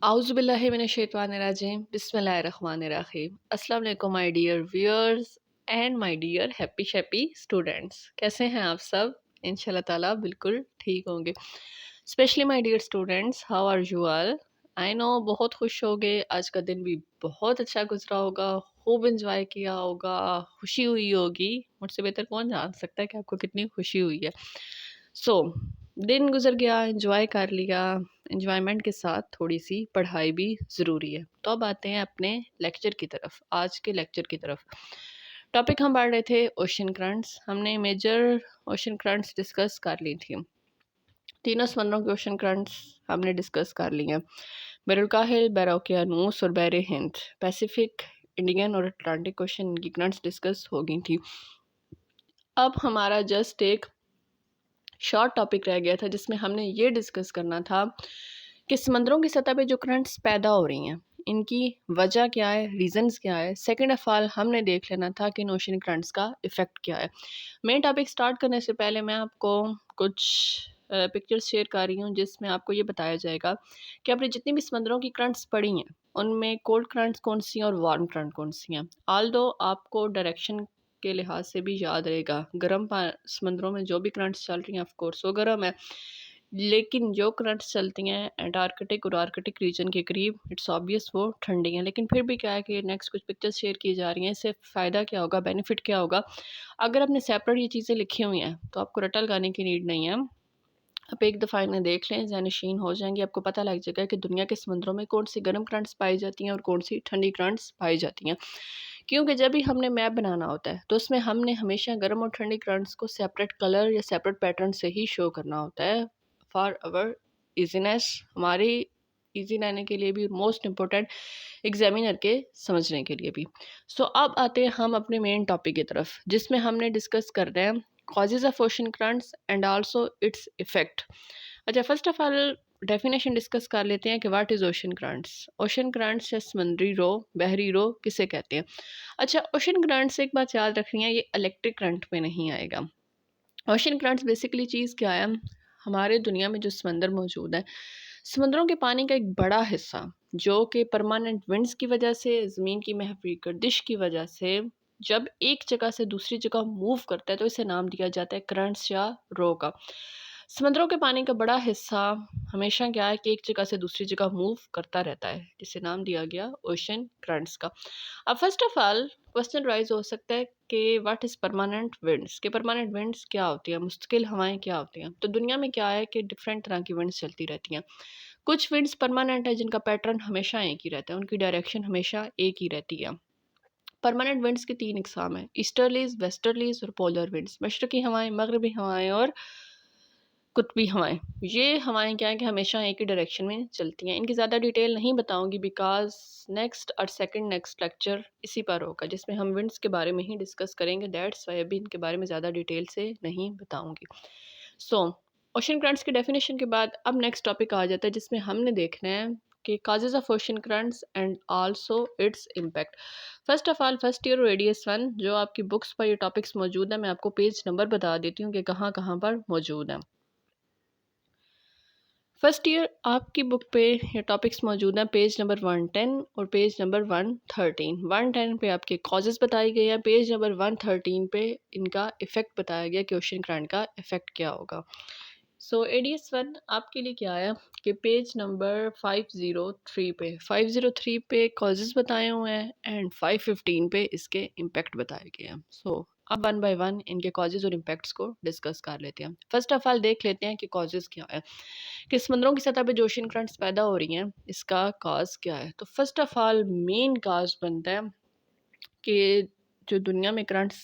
आउज़ुबिल्लाहि मिनश्शैतानिर्रजीम बिस्मिल्लाहिर्रहमानिर्रहीम। अस्सलाम वालेकुम my dear viewers and my dear happy shappy students. कैसे हैं आप सब? इंशाल्लाह ताला बिल्कुल ठीक होंगे। Specially my dear students, how are you all? I know बहुत खुश होगे, आज का दिन भी बहुत अच्छा गुजरा होगा, खूब इंजॉय किया होगा, खुशी हुई होगी। मुझसे बेहतर कौन जान सकता है कि आपको कितनी खुशी हुई है। सो दिन गुजर गया, इंजॉय कर लिया, इंजॉयमेंट के साथ थोड़ी सी पढ़ाई भी ज़रूरी है। तो अब आते हैं अपने लेक्चर की तरफ, आज के लेक्चर की तरफ। टॉपिक हम पढ़ रहे थे ओशन करंट्स। हमने मेजर ओशन करंट्स डिस्कस कर ली थी। तीनों समंदरों के ओशन करंट्स हमने डिस्कस कर लिए। बहरुल बैरोकियानूस और बहर हिंद, पैसिफिक, इंडियन और अटलांटिक ओशन की करंट्स डिस्कस हो गई थी। अब हमारा जस्ट एक शॉर्ट टॉपिक रह गया था जिसमें हमने ये डिस्कस करना था कि समंदरों की सतह पे जो करंट्स पैदा हो रही हैं, इनकी वजह क्या है, रीजंस क्या है। सेकंड ऑफ ऑल हमने देख लेना था कि इन ओशन करंट्स का इफ़ेक्ट क्या है। मेन टॉपिक स्टार्ट करने से पहले मैं आपको कुछ पिक्चर्स शेयर कर रही हूँ जिसमें आपको ये बताया जाएगा कि आपने जितनी भी समंदरों की करंट्स पढ़ी हैं उनमें कोल्ड करंट्स कौन सी हैं और वार्म करंट कौन सी हैं। ऑल्दो आपको डायरेक्शन के लिहाज से भी याद रहेगा, गर्म समंदरों में जो भी करंट्स चल रही हैं ऑफ कोर्स वो गर्म है, लेकिन जो करंट्स चलती हैं एंटार्कटिक और आर्कटिक रीजन के करीब, इट्स ऑब्वियस वो ठंडी हैं। लेकिन फिर भी क्या है कि नेक्स्ट कुछ पिक्चर्स शेयर की जा रही हैं, इससे फ़ायदा क्या होगा, बेनिफिट क्या होगा। अगर आपने सेपरेट ये चीज़ें लिखी हुई हैं तो आपको रटल लगाने की नीड नहीं है। आप एक दफ़ा इन्हें देख लें, ज़हनशीन हो जाएंगे, आपको पता लग जाएगा कि दुनिया के समुद्रों में कौन सी गर्म करंट्स पाई जाती हैं और कौन सी ठंडी करंट्स पाई जाती हैं। क्योंकि जब भी हमने मैप बनाना होता है तो उसमें हमने हमेशा गर्म और ठंडी करंट्स को सेपरेट कलर या सेपरेट पैटर्न से ही शो करना होता है फॉर आवर ईजीनेस, हमारी ईजी रहने के लिए भी, मोस्ट इम्पोर्टेंट एग्जामिनर के समझने के लिए भी। सो अब आते हैं हम अपने मेन टॉपिक की तरफ जिसमें हमने डिस्कस कर रहे हैं causes of ocean currents and also its effect। अच्छा, first of all definition discuss कर लेते हैं कि what is ocean currents. Ocean currents या समुद्री रो, बहरी रो किसे कहते हैं। अच्छा, ओशन करंट्स से एक बात याद रखनी है, ये इलेक्ट्रिक करंट में नहीं आएगा। ओशन करंट्स बेसिकली चीज़ क्या है, हमारे दुनिया में जो समंदर मौजूद है, समुद्रों के पानी का एक बड़ा हिस्सा जो कि परमानेंट विंड्स की वजह से, ज़मीन की महफी गर्दिश की वजह से जब एक जगह से दूसरी जगह मूव करता है तो इसे नाम दिया जाता है करंट्स या रो का। समुद्रों के पानी का बड़ा हिस्सा हमेशा क्या है कि एक जगह से दूसरी जगह मूव करता रहता है, जिसे नाम दिया गया ओशन करंट्स का। अब first of all question rise हो सकता है कि व्हाट इज़ परमानेंट विंड्स, के परमानेंट विंड्स क्या होती है, मुस्तकिल हवाएं क्या होती हैं। तो दुनिया में क्या है कि डिफरेंट तरह की विंड्स चलती रहती हैं। कुछ विंड्स परमानेंट है जिनका पैटर्न हमेशा एक ही रहता है, उनकी डायरेक्शन हमेशा एक ही रहती है। परमानेंट विंड्स के तीन इकसाम हैं, ईस्टर्लीज, वेस्टर्लीज और पोलर विंड्स। मशरकी हवाएं, मगरबी हवाएं और कुतबी हवाएं। ये हवाएं क्या है कि हमेशा एक ही डायरेक्शन में चलती हैं। इनकी ज़्यादा डिटेल नहीं बताऊंगी बिकॉज नेक्स्ट और सेकंड नेक्स्ट लेक्चर इसी पर होगा जिसमें हम विंड्स के बारे में ही डिस्कस करेंगे। दैट्स वाई अभी इनके बारे में ज़्यादा डिटेल से नहीं बताऊंगी। सो ओशन करंट्स की डेफिनेशन के बाद अब नेक्स्ट टॉपिक आ जाता है जिसमें हमने देखना है कि causes of ocean currents and also its impact. First of all first year radius 1 जो आपकी बुक्स पर ये टॉपिक्स मौजूद है, मैं आपको पेज नंबर बता देती हूँ कि कहाँ कहाँ पर मौजूद है। फर्स्ट ईयर आपकी बुक पे ये टॉपिक्स मौजूद हैं, पेज नंबर 110 और पेज नंबर 113। 110 पे आपके कॉजेज़ बताई गई हैं, पेज नंबर 113 पे इनका इफ़ेक्ट बताया गया कि ओशन करंट का इफ़ेक्ट क्या होगा। सो एडीएस 1 आपके लिए क्या है कि पेज नंबर 503 पे कॉजेज़ बताए हुए हैं एंड 515 पे इसके इम्पेक्ट बताए गए हैं। सो अब वन बाय वन इनके कॉजेज़ और इम्पैक्ट्स को डिस्कस कर लेते हैं। फर्स्ट ऑफ ऑल देख लेते हैं कि कॉजेज़ क्या है, कि समुद्रों की सतह पे जो ओशन करंट्स पैदा हो रही हैं इसका काज क्या है। तो फर्स्ट ऑफ ऑल मेन काज बनता है कि जो दुनिया में करंट्स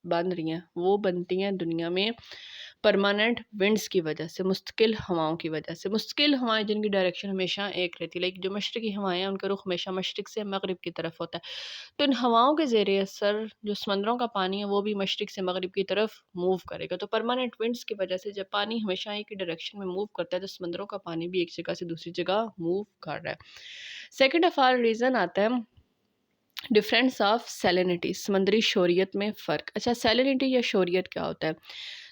बन रही हैं वो बनती हैं दुनिया में परमानेंट विंड्स की वजह से, मुस्तकिल हवाओं की वजह से। मुस्तकिल हवाएं जिनकी डायरेक्शन हमेशा एक रहती है, लेकिन जो मशरकी हवाएं हैं उनका रुख हमेशा मशरक से मगरिब की तरफ होता है। तो इन हवाओं के ज़ेरे असर जो समंदरों का पानी है वो भी मशरक से मगरिब की तरफ मूव करेगा। तो परमानेंट विंड्स की वजह से जब पानी हमेशा एक ही डायरेक्शन में मूव करता है तो समंदरों का पानी भी एक जगह से दूसरी जगह मूव कर रहा है। सेकेंड ऑफ ऑल रीज़न आता है डिफरेंस ऑफ सैलिनिटी, समंदरी शोरियत में फ़र्क। अच्छा, सैलिनिटी या शोरियत क्या होता है?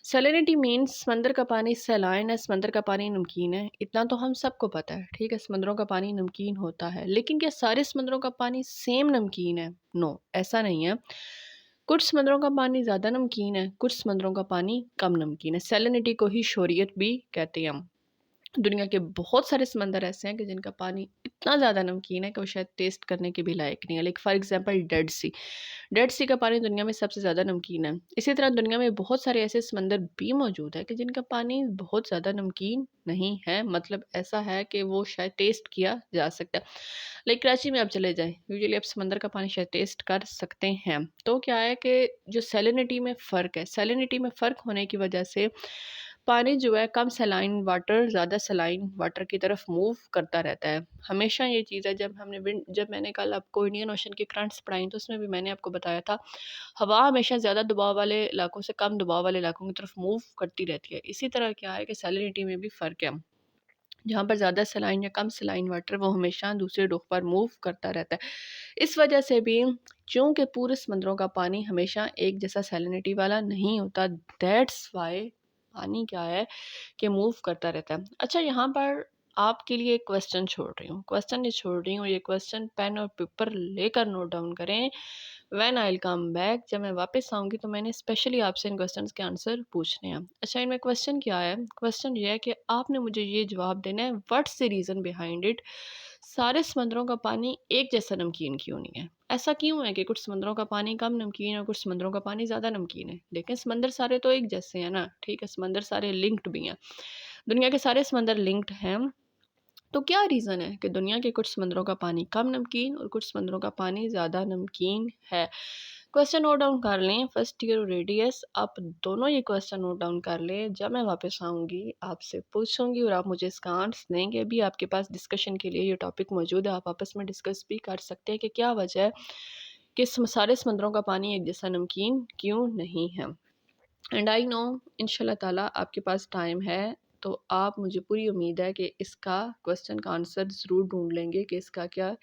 सैलिनिटी मीन्स समंदर का पानी सैलाइन है, समंदर का पानी नमकीन है। इतना तो हम सबको पता है, ठीक है, समंदरों का पानी नमकीन होता है। लेकिन क्या सारे समंदरों का पानी सेम नमकीन है? नो, ऐसा नहीं है। कुछ समंदरों का पानी ज़्यादा नमकीन है, कुछ समंदरों का पानी कम नमकीन है। सैलिनिटी को ही शोरियत भी कहते हैं हम। दुनिया के बहुत सारे समंदर ऐसे हैं कि जिनका पानी इतना ज़्यादा नमकीन है कि वो शायद टेस्ट करने के भी लायक नहीं है। लाइक फॉर एग्जांपल डेड सी का पानी दुनिया में सबसे ज़्यादा नमकीन है। इसी तरह दुनिया में बहुत सारे ऐसे समंदर भी मौजूद है कि जिनका पानी बहुत ज़्यादा नमकीन नहीं है, मतलब ऐसा है कि वो शायद टेस्ट किया जा सकता है। लाइक कराची में आप चले जाएं, यूजुअली आप समंदर का पानी शायद टेस्ट कर सकते हैं। तो क्या है कि जो सैलिनिटी में फ़र्क है, सैलिनिटी में फ़र्क होने की वजह से पानी जो है कम सलाइन वाटर ज़्यादा सलाइन वाटर की तरफ मूव करता रहता है। हमेशा ये चीज़ है। जब मैंने कल आपको इंडियन ओशन की करंट्स पढ़ाई तो उसमें भी मैंने आपको बताया था, हवा हमेशा ज़्यादा दबाव वाले इलाकों से कम दबाव वाले इलाकों की तरफ मूव करती रहती है। इसी तरह क्या है कि सैलिनिटी में भी फ़र्क है। जहाँ पर ज़्यादा सलाइन या कम सलाइन वाटर वो हमेशा दूसरे रुख पर मूव करता रहता है। इस वजह से भी चूँकि पूरे समंदरों का पानी हमेशा एक जैसा सैलिनिटी वाला नहीं होता, दैट्स वाई पानी क्या है कि मूव करता रहता है। अच्छा, यहाँ पर आपके लिए एक क्वेश्चन छोड़ रही हूँ, ये क्वेश्चन पेन और पेपर लेकर नोट डाउन करें। When I will come back, जब मैं वापस आऊँगी तो मैंने स्पेशली आपसे इन क्वेश्चंस के आंसर पूछने हैं। अच्छा, इनमें क्वेश्चन क्या है? क्वेश्चन ये है कि आपने मुझे ये जवाब देना है, what's the reason behind it, सारे समंदरों का पानी एक जैसा नमकीन क्यों नहीं है? ऐसा क्यों है कि कुछ समंदरों का पानी कम नमकीन है और कुछ समंदरों का पानी ज़्यादा नमकीन है? लेकिन समंदर सारे तो एक जैसे हैं ना, ठीक है, समंदर सारे लिंक्ड भी हैं। दुनिया के सारे समंदर लिंक्ड हैं। तो क्या रीज़न है कि दुनिया के कुछ समंदरों का पानी कम नमकीन और कुछ समंदरों का पानी ज़्यादा नमकीन है? क्वेश्चन नोट डाउन कर लें, फर्स्ट ईयर रेडियस, आप दोनों ये क्वेश्चन नोट डाउन कर लें। जब मैं वापस आऊँगी आपसे पूछूंगी और आप मुझे इसका आंसर देंगे। अभी आपके पास डिस्कशन के लिए ये टॉपिक मौजूद है, आप आपस में डिस्कस भी कर सकते हैं कि क्या वजह है कि सारे समंदरों का पानी एक जैसा नमकीन क्यों नहीं है। एंड आई नो इंशाल्लाह ताला आपके पास टाइम है, तो आप, मुझे पूरी उम्मीद है कि इसका क्वेश्चन का आंसर ज़रूर ढूंढ लेंगे कि इसका क्या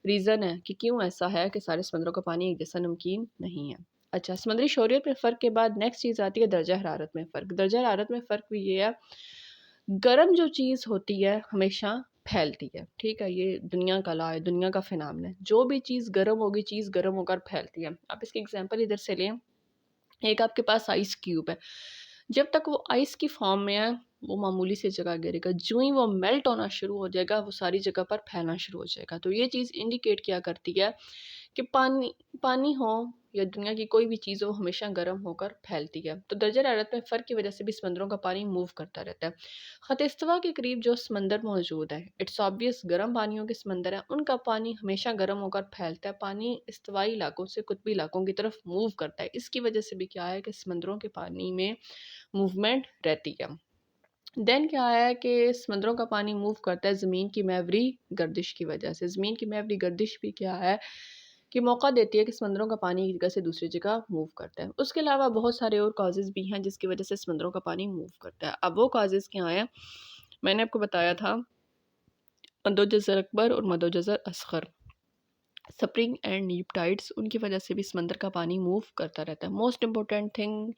रीज़न है कि क्यों ऐसा है कि सारे समंदरों का पानी एक जैसा नमकीन नहीं है। अच्छा, समुद्री शोरियत में फ़र्क के बाद नेक्स्ट चीज़ आती है दर्जा हरारत में फ़र्क। दर्जा हरारत में फ़र्क भी ये है, गर्म जो चीज़ होती है हमेशा फैलती है, ठीक है, ये दुनिया का लॉ है, दुनिया का फिनोमेनन है। जो भी चीज़ गर्म होगी, चीज़ गर्म होकर फैलती है। आप इसकी एग्जांपल इधर से लें, एक आपके पास आइस क्यूब है, जब तक वो आइस की फॉर्म में है वो मामूली सी जगह गिरेगा, जो ही वो मेल्ट होना शुरू हो जाएगा वो सारी जगह पर फैलना शुरू हो जाएगा। तो ये चीज़ इंडिकेट क्या करती है कि पानी पानी हो या दुनिया की कोई भी चीज़ हो, हमेशा गर्म होकर फैलती है। तो दर्जा हरारत में फ़र्क की वजह से भी समंदरों का पानी मूव करता रहता है। ख़त इस्तिवा के करीब जो समंदर मौजूद है, इट्स ऑब्वियस गर्म पानियों के समंदर है, उनका पानी हमेशा गर्म होकर फैलता है। पानी इस्तिवाई इलाकों से कुतबी इलाकों की तरफ मूव करता है। इसकी वजह से भी क्या है कि समंदरों के पानी में मूवमेंट रहती है। देन क्या है कि समंदरों का पानी मूव करता है ज़मीन की महवरी गर्दिश की वजह से। ज़मीन की महवरी गर्दिश भी क्या है कि मौका देती है कि समंदरों का पानी एक जगह से दूसरी जगह मूव करता है। उसके अलावा बहुत सारे और कॉजेज़ भी हैं जिसकी वजह से समंदरों का पानी मूव करता है। अब वो कॉजेज़ क्या हैं? मैंने आपको बताया था, मदोजज़र अकबर और मदोजज़र असग़र, स्प्रिंग एंड नीप टाइड्स, उनकी वजह से भी समंदर का पानी मूव करता रहता है। मोस्ट इम्पोर्टेंट थिंग,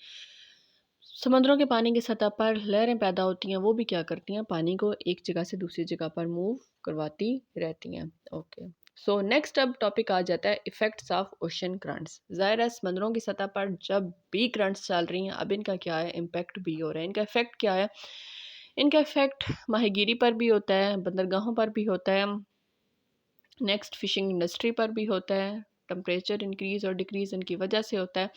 समंदरों के पानी की सतह पर लहरें पैदा होती हैं, वो भी क्या करती हैं, पानी को एक जगह से दूसरी जगह पर मूव करवाती रहती हैं। ओके, सो नेक्स्ट अब टॉपिक आ जाता है इफ़ेक्ट्स ऑफ ओशन करंट्स। ज़ाहिर है समंदरों की सतह पर जब भी करंट्स चल रही हैं, अब इनका क्या है, इम्पैक्ट भी हो रहा है। इनका इफ़ेक्ट क्या है? इनका इफ़ेक्ट माहीगीरी पर भी होता है, बंदरगाहों पर भी होता है, नेक्स्ट फ़िशिंग इंडस्ट्री पर भी होता है, टेम्परेचर इंक्रीज़ और डिक्रीज़ इनकी वजह से होता है,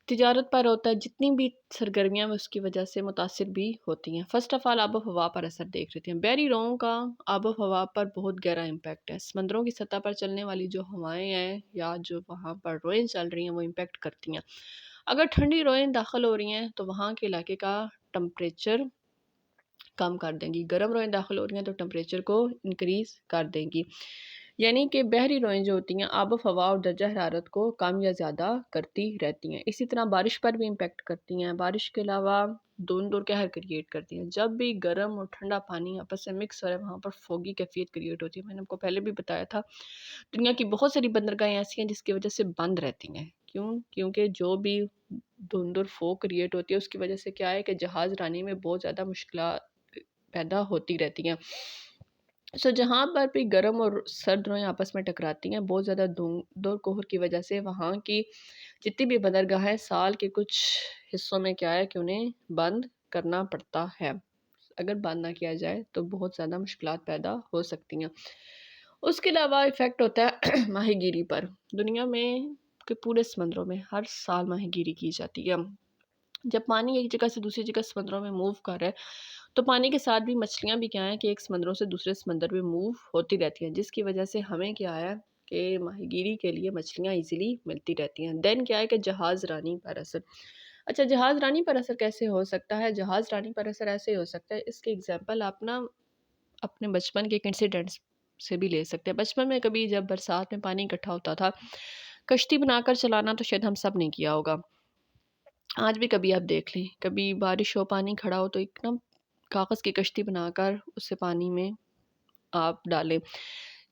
तिजारत पर होता है, जितनी भी सरगर्मियाँ हैं उसकी वजह से मुतासिर भी होती हैं। फ़र्स्ट ऑफ़ ऑल आब व हवा पर असर देख लेते हैं। बहरी रों का आब व हवा पर बहुत गहरा इम्पैक्ट है। समंदरों की सतह पर चलने वाली जो हवाएँ हैं या जो वहाँ पर रोएँ चल रही हैं वो इम्पैक्ट करती हैं। अगर ठंडी रोएँ दाखिल हो रही हैं तो वहाँ के इलाके का टेम्परेचर कम कर देंगी, गर्म रोएँ दाखिल हो रही हैं तो टेम्परेचर को इंक्रीज़ कर देंगी। यानी कि बहरी रोएँ जो होती हैं आब व हवा और दर्जा हरारत को कम या ज़्यादा करती रहती हैं। इसी तरह बारिश पर भी इम्पेक्ट करती हैं। बारिश के अलावा धुंध और कहर क्रिएट करती हैं। जब भी गर्म और ठंडा पानी आपस में मिक्स हो रहा है वहाँ पर फोगी कैफियत क्रिएट होती है। मैंने आपको पहले भी बताया था, दुनिया की बहुत सारी बंदरगाहें ऐसी हैं जिसकी वजह से बंद रहती हैं। क्यों? क्योंकि जो भी धुंध और फॉग क्रिएट होती है उसकी वजह से क्या है कि जहाज़ रानी में बहुत ज़्यादा मुश्किलात पैदा होती रहती हैं। जहाँ पर भी गर्म और सर्द हवाएँ आपस में टकराती हैं, बहुत ज़्यादा धुंध और कोहर की वजह से वहाँ की जितनी भी बंदरगाहें साल के कुछ हिस्सों में क्या है कि उन्हें बंद करना पड़ता है। अगर बंद ना किया जाए तो बहुत ज़्यादा मुश्किलात पैदा हो सकती हैं। उसके अलावा इफ़ेक्ट होता है माहीगीरी पर। दुनिया में के पूरे समंदरों में हर साल माहीगीरी की जाती है। जब पानी एक जगह से दूसरी जगह समंदरों में मूव कर रहा है, तो पानी के साथ भी मछलियाँ भी क्या हैं कि एक समंदरों से दूसरे समंदर में मूव होती रहती हैं, जिसकी वजह से हमें क्या है कि माहीगीरी के लिए मछलियाँ ईज़िली मिलती रहती हैं। देन क्या है कि जहाज़ रानी पर असर। अच्छा, जहाज़ रानी पर असर कैसे हो सकता है? जहाज़ रानी पर असर ऐसे हो सकता है, इसके एग्ज़ाम्पल आप ना अपने बचपन के एक इंसिडेंट्स से भी ले सकते हैं। बचपन में कभी जब बरसात में पानी इकट्ठा होता था, कश्ती बनाकर चलाना तो शायद हम सब ने किया होगा। आज भी कभी आप देख लें, कभी बारिश हो, पानी खड़ा हो तो एक ना कागज़ की कश्ती बनाकर उसे पानी में आप डालें।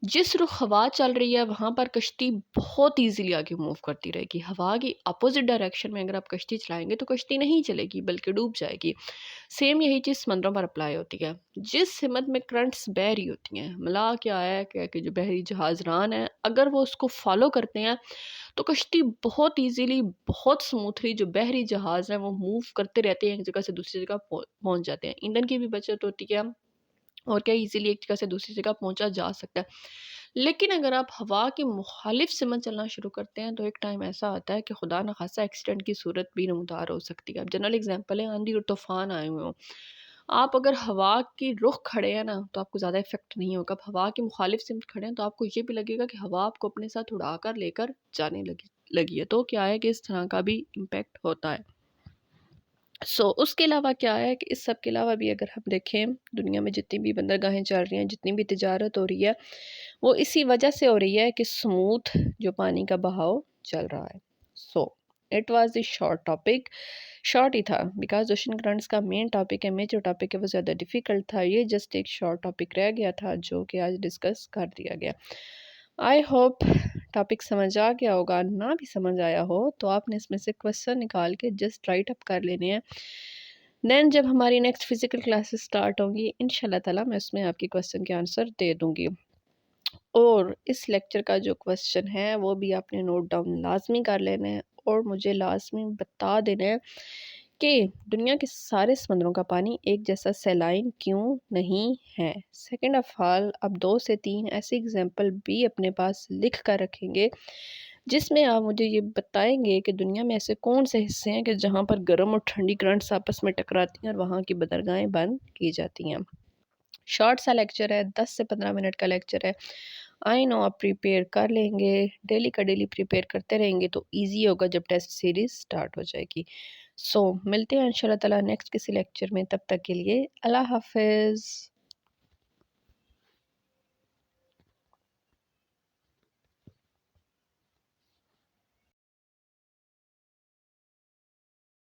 जिस रुख हवा चल रही है वहाँ पर कश्ती बहुत ईज़िली आगे मूव करती रहेगी। हवा की अपोज़िट डायरेक्शन में अगर आप कश्ती चलाएँगे तो कश्ती नहीं चलेगी बल्कि डूब जाएगी। सेम यही चीज़ समंदरों पर अप्लाई होती है। जिस सिमत में करंट्स बह रही होती हैं, मतलब क्या है कि जो बहरी जहाज़रान हैं, अगर वो उसको फ़ॉलो करते हैं तो कश्ती बहुत ईज़िली, बहुत स्मूथली जो बहरी जहाज़ हैं वो मूव करते रहते हैं, एक जगह से दूसरी जगह पहुँच जाते हैं। ईंधन की भी बचत होती है और क्या ईज़िली एक जगह से दूसरी जगह पहुँचा जा सकता है। लेकिन अगर आप हवा के मुखालिफ सिमत चलना शुरू करते हैं तो एक टाइम ऐसा आता है कि खुदा न खासा एक्सीडेंट की सूरत भी नमूदार हो सकती है। अब जनरल एग्जांपल है आंधी और तूफान आए हुए हों। आप अगर हवा की रुख खड़े हैं ना तो आपको ज़्यादा इफेक्ट नहीं होगा। अब हवा की मुखालिफ सिमत खड़े हैं तो आपको ये भी लगेगा कि हवा आपको अपने साथ उड़ाकर लेकर जाने लगी लगी है। तो क्या है कि इस तरह का भी इम्पैक्ट होता है। उसके अलावा क्या है कि इस सब के अलावा भी अगर हम देखें दुनिया में जितनी भी बंदरगाहें चल रही हैं, जितनी भी तिजारत हो रही है, वो इसी वजह से हो रही है कि स्मूथ जो पानी का बहाव चल रहा है। It was the short topic. Short ही था बिकॉज ओशन करंट्स का मेन टॉपिक है, मेजर टॉपिक है, वो ज़्यादा डिफ़िकल्ट था। ये जस्ट एक शॉर्ट टॉपिक रह गया था जो कि आज डिस्कस कर दिया गया। आई होप टॉपिक समझ आ गया होगा। ना भी समझ आया हो तो आपने इसमें से क्वेश्चन निकाल के जस्ट राइट अप कर लेने हैं। देन जब हमारी नेक्स्ट फिजिकल क्लासेस स्टार्ट होंगी इंशाल्लाह ताला मैं उसमें आपकी क्वेश्चन के आंसर दे दूंगी। और इस लेक्चर का जो क्वेश्चन है वो भी आपने नोट डाउन लाजमी कर लेना है और मुझे लाजमी बता देना है कि दुनिया के सारे समंदरों का पानी एक जैसा सैलाइन क्यों नहीं है। सेकंड ऑफ ऑल अब 2 से 3 ऐसे एग्जांपल भी अपने पास लिख कर रखेंगे जिसमें आप मुझे ये बताएंगे कि दुनिया में ऐसे कौन से हिस्से हैं कि जहाँ पर गर्म और ठंडी करंट्स आपस में टकराती हैं और वहाँ की बंदरगाहें बंद की जाती हैं। शॉर्ट सा लेक्चर है, 10 से 15 मिनट का लेक्चर है। आई नो आप प्रिपेयर कर लेंगे, डेली का डेली प्रिपेयर करते रहेंगे तो इजी होगा जब टेस्ट सीरीज स्टार्ट हो जाएगी। मिलते हैं इंशाल्लाह ताला नेक्स्ट किसी लेक्चर में। तब तक के लिए अल्लाह हाफिज़।